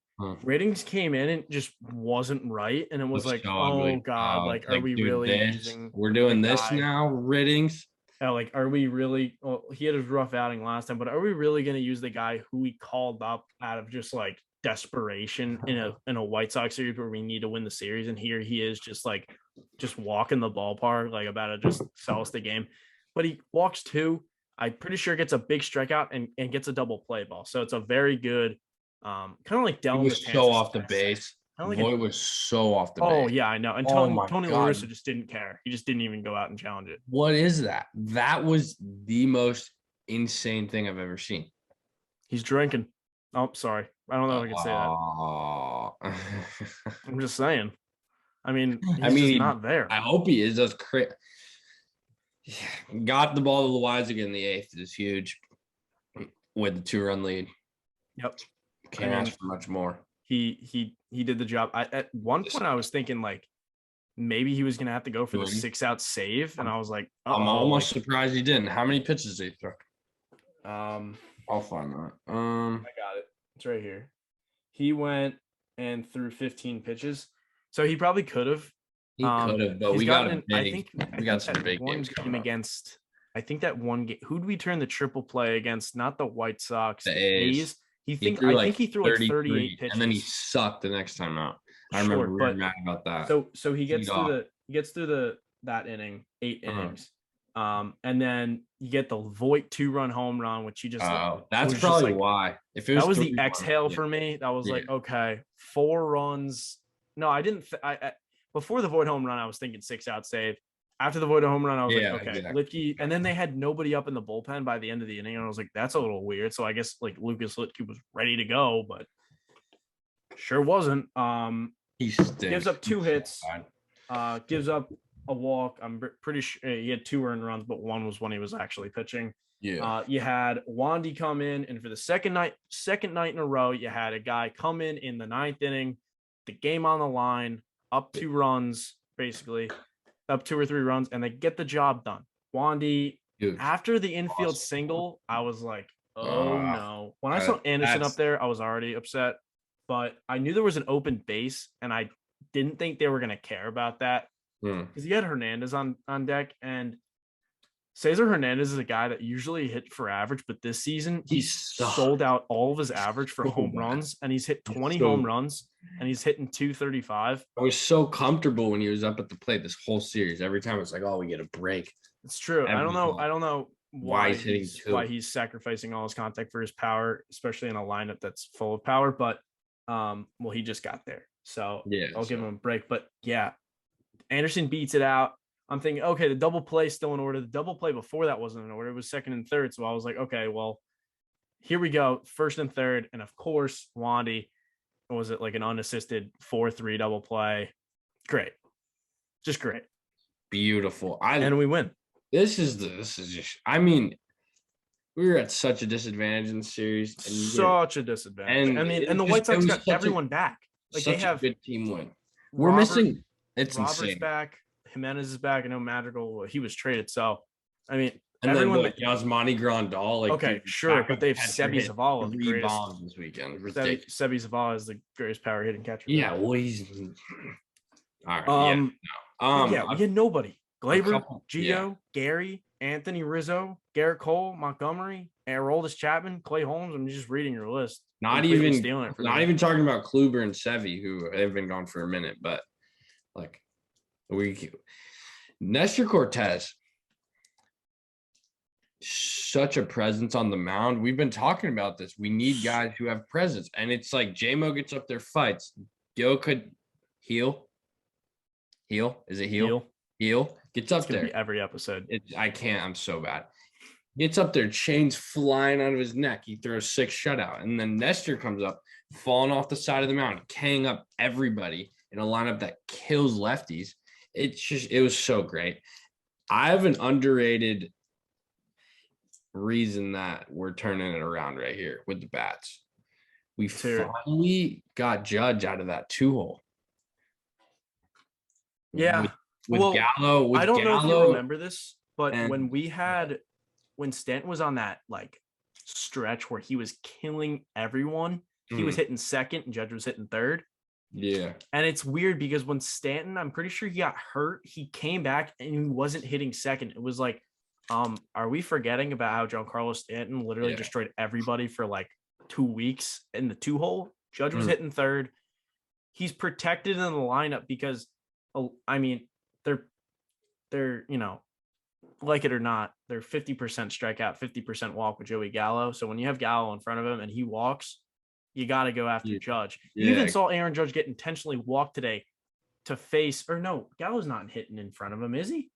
Ratings came in and just wasn't right. And it was like, oh God, like, are we really using we're doing this now, ratings? Like, are we really he had his rough outing last time, but are we really gonna use the guy who we called up out of just like desperation in a White Sox series where we need to win the series? And here he is just walking the ballpark, like about to just sell us the game. But he walks 2. I'm pretty sure gets a big strikeout and gets a double play ball. So it's a very good, kind of like Dellin. He was so off the base. Voit was so off the base. Oh yeah, I know. And Tony La Russa just didn't care. He just didn't even go out and challenge it. What is that? That was the most insane thing I've ever seen. He's drinking. Oh, sorry. I don't know if I can say that. I'm just saying. I mean, he's not there. I hope he is. That's crazy. Got the ball to the Wise again in the 8th is huge with the 2-run lead. Yep. Can't ask for much more. He did the job. At one point I was thinking like maybe he was gonna have to go for the 6-out save, and I was like, I'm almost surprised he didn't. How many pitches did he throw? I'll find that. I got it. It's right here. He went and threw 15 pitches, so he probably could have. He could have, but we got some big games game against. I think that one game. Who did we turn the triple play against? Not the White Sox. The A's. I think he threw like 38 pitches, and then he sucked the next time out. I remember we were mad about that. So he gets through that inning, 8 innings, and then you get the Voit 2-run home run, which you just that's probably why. If it was that was the exhale for me, that was like okay, 4 runs. No, I didn't. Before the Voit home run, I was thinking 6-out save. After the Voit home run, I was like, okay, exactly. Litke. And then they had nobody up in the bullpen by the end of the inning. And I was like, that's a little weird. So I guess like Lucas Litke was ready to go, but sure wasn't. He gives up 2 hits, gives up a walk. I'm pretty sure he had 2 earned runs, but one was when he was actually pitching. Yeah. You had Wandy come in, and for the second night in a row, you had a guy come in the 9th inning, the game on the line, up 2 runs, basically, up 2 or 3 runs, and they get the job done. Wandy, Dude, after the infield awesome. single, I was like, oh no. When I Uh, saw Anderson that's- up there, I was already upset, but I knew there was an open base, and I didn't think they were going to care about that because he had Hernandez on deck, and Cesar Hernandez is a guy that usually hit for average, but this season he's sold out all of his average for home runs, and he's hit 20 home runs, and he's hitting 235. I was so comfortable when he was up at the plate this whole series. Every time it's like, oh, we get a break. It's true. I don't know why why he's sacrificing all his contact for his power, especially in a lineup that's full of power. But well, he just got there, so Yeah, I'll give him a break. But yeah, Anderson beats it out. I'm thinking, okay, the double play still in order. The double play before that wasn't in order. It was second and third. So I was like, okay, well, here we go. First and third. And of course, Wandy, was it like an unassisted 4-3 double play? Great. Just great. beautiful. And we win. This is just, I mean, we were at such a disadvantage in the series. And Such a disadvantage. and I mean, it and the was- White Sox it was got such a- everyone back. Like they such have a good team win. We're Robert- missing. It's Robert's insane. back. Jimenez is back. I know Madrigal, he was traded. So, I mean, And then everyone. what? Yasmani Grandal. Like, Okay, dude, sure, backup but they have catcher Sebi hit Zavala, the 3 greatest. bombs this weekend. Ridiculous. Sebi Zavala is the greatest power hitting catcher. Yeah, well, he's all right. Yeah, we had nobody. Glaber, couple- Gio, Gary, Anthony Rizzo, Garrett Cole, Montgomery, Aroldis Chapman, Clay Holmes. I'm just reading your list. not Completely even stealing it from not me. even talking about Kluber and Sevy, who have been gone for a minute, but like Nestor Cortez, such a presence on the mound. We've been talking about this. We need guys who have presence, and it's like J-Mo gets up there, fights. Gil could heal. Is it heal? Gets up It's gonna there. be every episode. I can't. I'm so bad. Gets up there, chains flying out of his neck. He throws 6 shutout. And then Nestor comes up, falling off the side of the mountain, K'ing up everybody in a lineup that kills lefties. It was so great. I have an underrated reason that we're turning it around right here with the bats. We finally got Judge out of that 2-hole. Yeah. With Gallo. I don't know if you remember this, but and- when Stanton was on that like stretch where he was killing everyone, he was hitting second and Judge was hitting third. Yeah. And it's weird because when Stanton, I'm pretty sure he got hurt, he came back and he wasn't hitting second. It was like, are we forgetting about how Giancarlo Stanton literally destroyed everybody for like 2 weeks in the 2-hole? Judge was hitting third. He's protected in the lineup because, I mean, they're like it or not, they're 50% strikeout, 50% walk with Joey Gallo. So when you have Gallo in front of him and he walks, you got to go after Judge. You even saw Aaron Judge get intentionally walked today to face, or no, Gallo's not hitting in front of him, is he?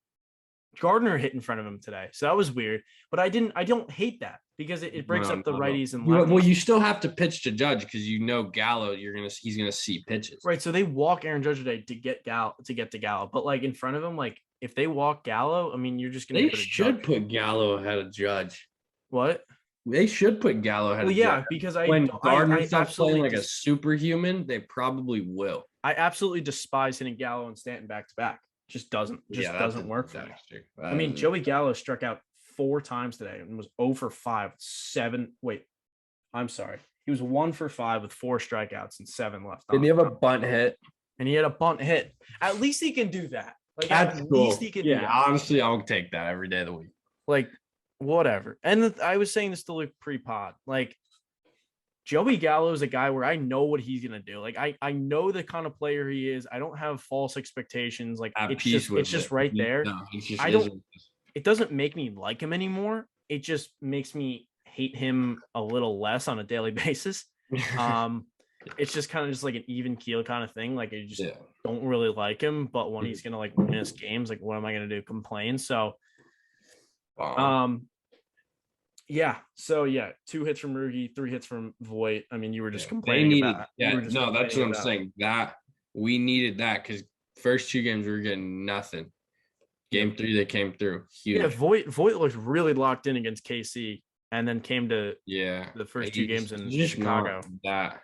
Gardner hit in front of him today. So that was weird. But I don't hate that because it breaks up the righties and lefties. Well, you still have to pitch to Judge because Gallo, he's gonna see pitches. Right. So they walk Aaron Judge today to get to Gallo. But like in front of him, like if they walk Gallo, I mean, you're just gonna put Gallo ahead of Judge. What? They should put Gallo ahead of Judge. Because when Gardner starts playing like a superhuman, they probably will. I absolutely despise hitting Gallo and Stanton back to back. Just doesn't work for me. I mean, Joey Gallo struck out 4 times today and was 0 for 5 with 7. Wait, I'm sorry. He was 1 for 5 with 4 strikeouts and 7 left. Did he have a bunt hit? And he had a bunt hit. At least he can do that. Like at least he can do that. Honestly, I'll take that every day of the week. Like whatever. And I was saying this to Luke pre-pod. Like Joey Gallo is a guy where I know what he's gonna do. Like I know the kind of player he is. I don't have false expectations. Like it's just right there. No, it doesn't make me like him anymore. It just makes me hate him a little less on a daily basis. It's just kind of just like an even keel kind of thing. Like I just don't really like him, but when he's gonna like win his games, like what am I gonna do? Complain? So yeah. So 2 hits from Rugi, 3 hits from Voit. I mean, you were just complaining about. That's what I'm saying. That we needed that because first 2 games we were getting nothing. Game 3 they came through. Huge. Yeah, Voit looked really locked in against KC, and then came to the first 2 games in Chicago. That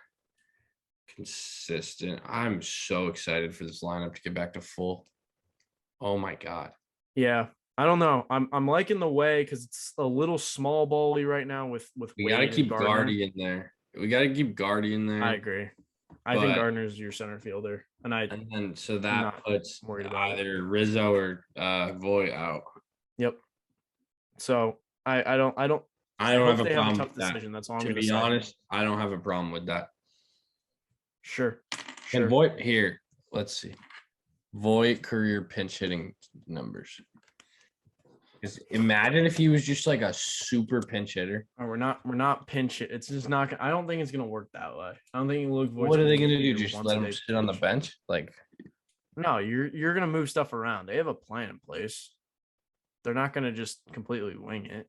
consistent. I'm so excited for this lineup to get back to full. Oh my God. Yeah. I don't know. I'm liking the way because it's a little small bally right now with We Wade got to and keep Gardner. Guardy in there. We got to keep Guardy in there. I agree. I think Gardner's your center fielder, and then so that not puts worried about either Rizzo or Voit out. Yep. So I don't I don't hope have a they have a problem tough with that. decision. That's all I'm To going to be say. honest, I don't have a problem with that. Sure. And Voit here, let's see. Voit career pinch hitting numbers. Because imagine if he was just like a super pinch hitter. Oh, we're not pinch it. It's just not. I don't think it's gonna work that way. I don't think Luke Voigt's What are they gonna going to be do? your Just let him once-a-day sit on the pinch. bench? Like, No, you're gonna move stuff around. They have a plan in place. They're not gonna just completely wing it.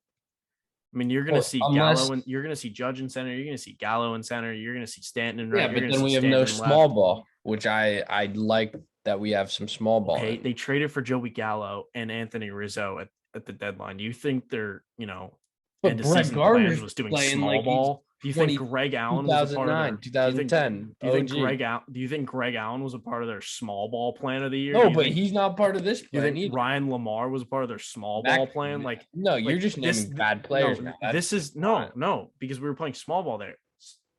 I mean, you're gonna Well, see unless- Gallo and you're gonna see Judge in center. You're gonna see Gallo in center. You're gonna see Stanton in right. yeah, you're but gonna then see we have Stanton no in small left. ball, which I like that we have some small ball. Okay, in. they traded for Joey Gallo and Anthony Rizzo at the deadline. Do you think they're But end of Brett season Gardner's plans was doing playing small like he's ball? Do you think 20 Greg Allen was a part of their 2009, 2010? Do you think OG. Do you think Greg Allen was a part of their small ball plan of the year? No, but he's not part of this Do you plan think either. Ryan Lamar was a part of their small ball plan? Like, no, you're like just naming bad players now. This is no, because we were playing small ball there.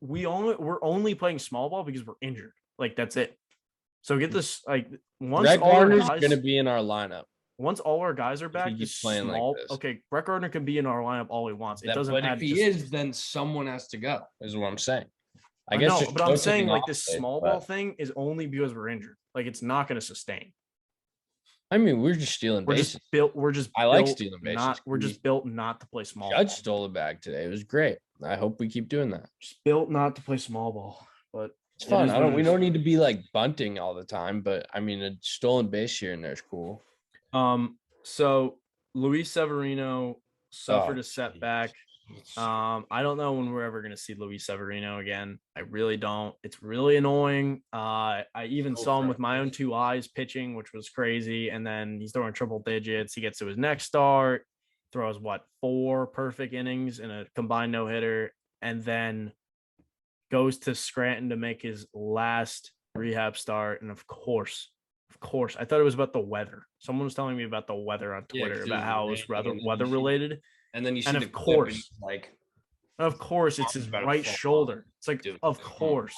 We're only playing small ball because we're injured. Like, that's it. So get this, like, once Brett all our Gardner's guys going to be in our lineup. once all our guys are back, he this keeps playing like small. this. Okay, Brett Gardner can be in our lineup all he wants. It doesn't. But add if he is, then someone has to go. Is what I'm saying. I guess. No, but I'm saying like this off small ball thing is only because we're injured. Like, it's not going to sustain. I mean, we're just stealing bases. I like stealing bases. We're just built not to play small. Judge ball. stole a bag today. It was great. I hope we keep doing that. Just built not to play small ball, but it's fun. We don't need to be like bunting all the time, but I mean, a stolen base here and there is cool. So Luis Severino suffered a setback. I don't know when we're ever going to see Luis Severino again. I really don't. It's really annoying. I even saw him with my own two eyes pitching, which was crazy. And then he's throwing triple digits. He gets to his next start, throws 4 perfect innings in a combined no-hitter, and then goes to Scranton to make his last rehab start. And of course, I thought it was about the weather. Someone was telling me about the weather on Twitter, about how it was weather related. And then you see, and of course, it's his right shoulder. It's like, dude, of course.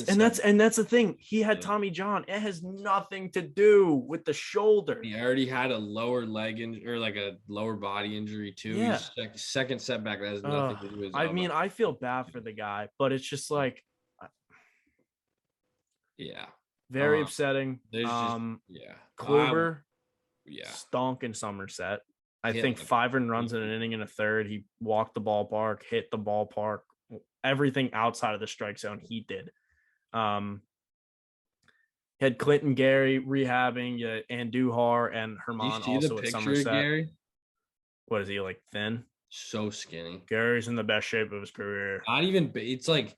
And that's the thing. He had Tommy John. It has nothing to do with the shoulder. He already had a lower leg injury, or like a lower body injury too. Yeah. He's second setback that has nothing to do with his I mean, I feel bad for the guy, but it's just like, very upsetting. Kluber, stunk in Somerset. I think 5 runs in an inning and a third. He walked the ballpark, hit the ballpark, everything outside of the strike zone he did. Had Clinton Gary rehabbing, Andujar and Herman also at Somerset. Gary? What is he, like, thin? So skinny. Gary's in the best shape of his career. Not even. It's like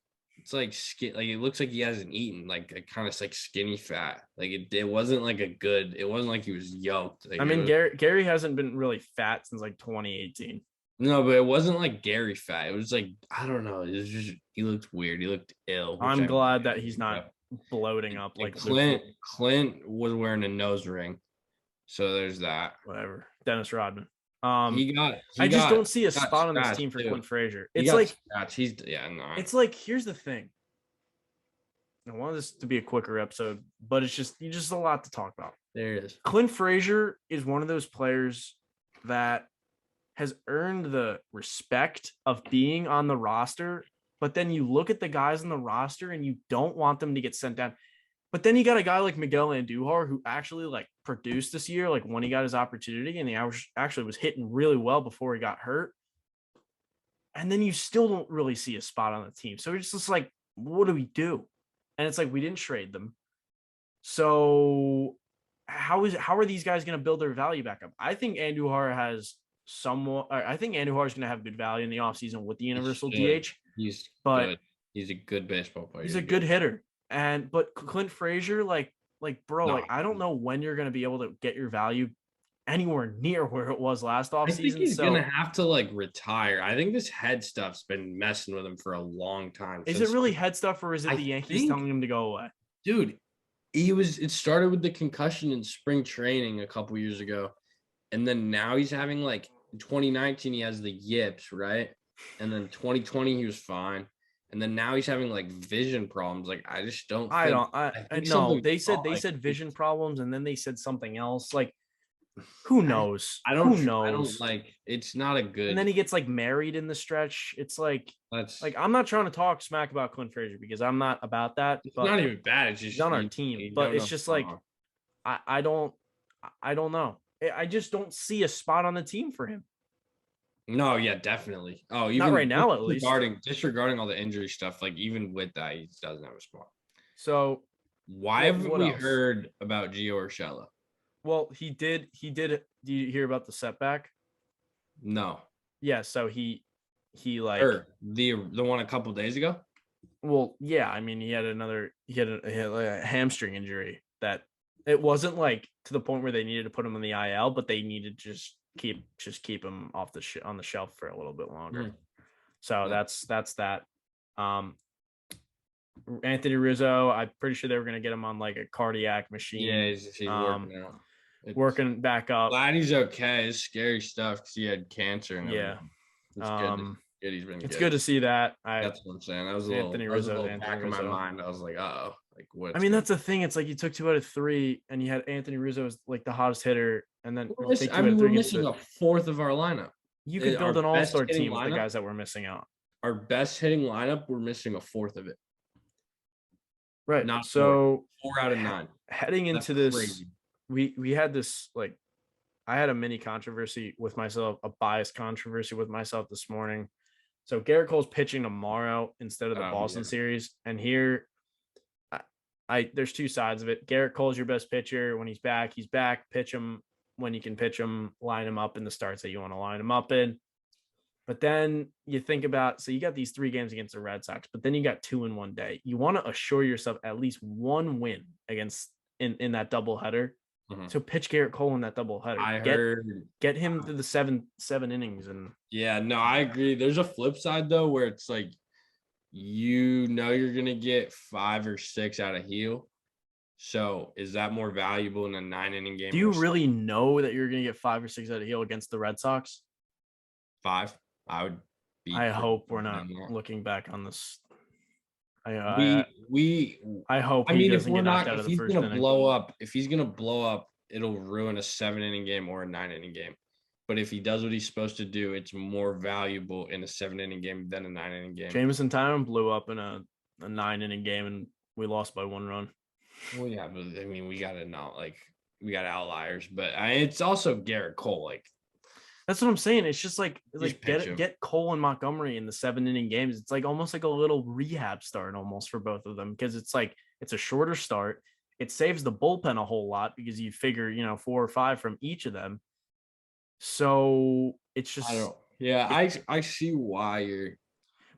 skin. Like, it looks like he hasn't eaten. Like, a kind of like skinny fat. Like, it wasn't like it wasn't like he was yoked. Like, I mean, Gary hasn't been really fat since like 2018. No, but it wasn't like Gary fat. It was like, I don't know. It was just, he looked weird. He looked ill. I'm glad that he's not bloating up like Clint was wearing a nose ring. So there's that. Whatever. Dennis Rodman. I just don't see a spot on this team for Clint Frazier. It's like It's like, here's the thing. I want this to be a quicker episode, but it's just a lot to talk about. There it is. Clint Frazier is one of those players that has earned the respect of being on the roster, but then you look at the guys on the roster and you don't want them to get sent down. But then you got a guy like Miguel Andujar who actually like produced this year, like when he got his opportunity, and he actually was hitting really well before he got hurt. And then you still don't really see a spot on the team. So it's just like, what do we do? And it's like, we didn't trade them. So how are these guys going to build their value back up? I think Andujar is going to have good value in the offseason with the universal DH. He's a good baseball player. He's a good hitter. But Clint Frazier, I don't know when you're going to be able to get your value anywhere near where it was last offseason. I think he's going to have to retire. I think this head stuff's been messing with him for a long time. Is it really head stuff, or is it the Yankees telling him to go away? Dude, It started with the concussion in spring training a couple years ago. And then now he's having like in 2019, he has the yips, right? And then 2020, he was fine. And then now he's having like vision problems. Like, I just don't think I think no, something's they like, said vision problems, and then they said something else. Like, who knows? I Who don't knows? like it's not a And then good he gets like married in the stretch. It's like that's I'm not trying to talk smack about Clint Frazier because I'm not about that, it's but not even bad. It's he's just on our team. you But don't know it's what's just going like on. I don't I don't know. I just don't see a spot on the team for him. No, yeah, definitely. Oh, Not even right now, at least. disregarding all the injury stuff, like even with that, he doesn't have a spot. So Why haven't what we else? heard about Gio Urshela? Well, he did. Do you hear about the setback? No. Yeah. So he like The one a couple days ago? well, yeah. I mean, he had a hamstring injury that it wasn't like to the point where they needed to put him on the IL, but they needed to just keep him off on the shelf for a little bit longer. Mhm. So Yeah. that's that. Anthony Rizzo, I'm pretty sure they were going to get him on like a cardiac machine. Yeah, he's working out. Working back up. Glad he's okay. It's scary stuff because he had cancer and Yeah. everything. It's good. He's been It's good. good to see that. That's what I'm saying. That was a Anthony little Rizzo. back in my mind. I was like, oh, like what? I mean, that's the thing. It's like you took 2 out of 3, and you had Anthony Rizzo as like the hottest hitter, and then you take 2 out of 3 we're missing a fourth of our lineup. You could build Our an all-star best hitting team with the lineup- guys that we're missing out. Our best hitting lineup, we're missing a fourth of it. Right. Not so 4 out of 9. Heading into That's this, crazy. we had this like I had a mini controversy with myself, a biased controversy with myself this morning. So Garrett Cole's pitching tomorrow instead of the Boston series, and here, there's 2 sides of it. Garrett Cole's your best pitcher. When he's back, he's back. Pitch him when you can pitch him. Line him up in the starts that you want to line him up in. But then you think about, so you got these 3 games against the Red Sox, but then you got 2 in one day. You want to assure yourself at least 1 win against in that doubleheader. Mhm. So pitch Garrett Cole in that doubleheader. Get him to the seven innings. And yeah, no, I agree. There's a flip side though, where it's like, you're gonna get 5 or 6 out of heel. So is that more valuable in a 9-inning game? Do you really know that you're gonna get 5 or 6 out of heel against the Red Sox? 5. I would be. I hope we're not looking back on this. I hope. I mean, if he's gonna blow up, it'll ruin a 7-inning game or a 9-inning game. But if he does what he's supposed to do, it's more valuable in a 7-inning game than a 9-inning game. Jameson Taillon blew up in a 9-inning game, and we lost by 1 run. Well, yeah, but I mean, we got outliers, but it's also Garrett Cole. Like, that's what I'm saying. It's just like get Cole and Montgomery in the 7-inning games. It's like almost like a little rehab start almost for both of them, because it's like it's a shorter start. It saves the bullpen a whole lot because you figure 4 or 5 from each of them. So it's just I see why you're.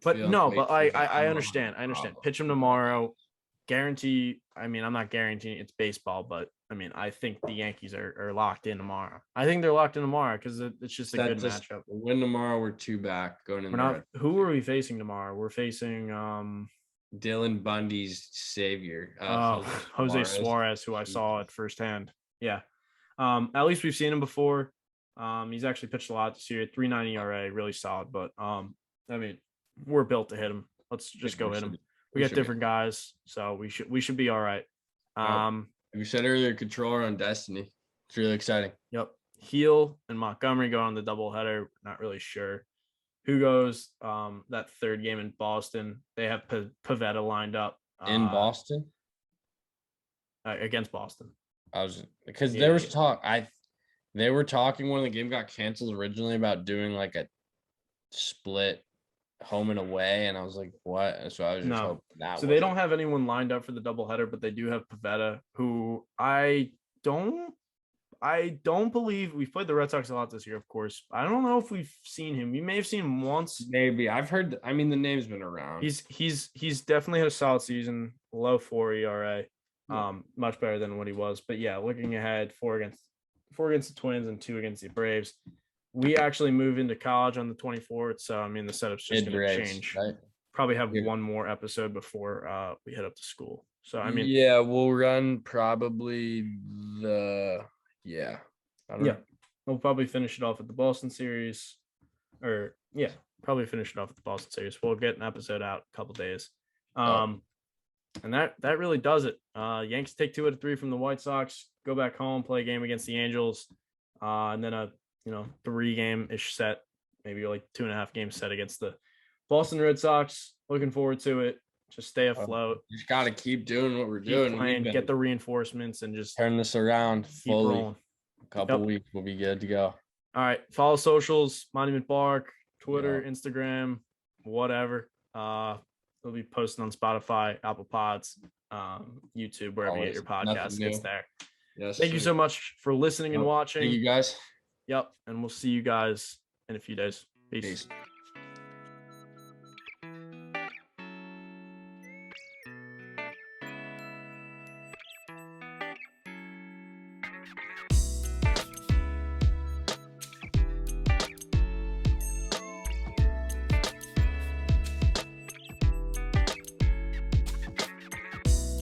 But no, but I understand. Pitch him tomorrow. Guarantee. I mean, I'm not guaranteeing it's baseball, but I mean, I think the Yankees are locked in tomorrow. I think they're locked in tomorrow because it's just a good matchup. Win tomorrow, we're 2 back going in. Who are we facing tomorrow? We're facing Dylan Bundy's savior, Jose Suarez, who I saw at firsthand. Yeah, at least we've seen him before. He's actually pitched a lot this year. 3.90 ERA, really solid. But I mean, we're built to hit him. Let's just go hit him. We got different guys, so we should be all right. You said earlier, controller on Destiny. It's really exciting. Yep. Heel and Montgomery go on the doubleheader. Not really sure who goes that 3rd game in Boston. They have Pivetta lined up in Boston against Boston. There was talk. They were talking when the game got canceled originally about doing like a split home and away, and I was like, what? And so I was just hoping that. So they don't have anyone lined up for the doubleheader, but they do have Pivetta, who I don't believe. We've played the Red Sox a lot this year, of course. I don't know if we've seen him. We may have seen him once. Maybe I've heard. I mean, the name's been around. He's definitely had a solid season. Low 4 ERA, much better than what he was. But yeah, looking ahead, 4 against the Twins and 2 against the Braves. We actually move into college on the 24th, so I mean the setup's just going to change. Right? probably have one more episode before we head up to school. So I mean, yeah, we'll run probably I don't know. we'll probably finish it off at the Boston series, or probably finish it off at the Boston series. We'll get an episode out a couple days. And that really does it. Yanks take 2 out of 3 from the White Sox, go back home, play a game against the Angels, and then a 3-game-ish set, maybe like 2.5 game set against the Boston Red Sox. Looking forward to it. Just stay afloat. Just got to keep doing what we're doing. Playing, get the reinforcements, and just turn this around fully. Rolling. A couple weeks, we'll be good to go. All right. Follow socials, Monument Bark, Twitter, Instagram, whatever. We'll be posting on Spotify, Apple Pods, YouTube, wherever you get your podcasts. It's there. Yes. Thank you so much for listening and watching. Thank you guys. Yep. And we'll see you guys in a few days. Peace.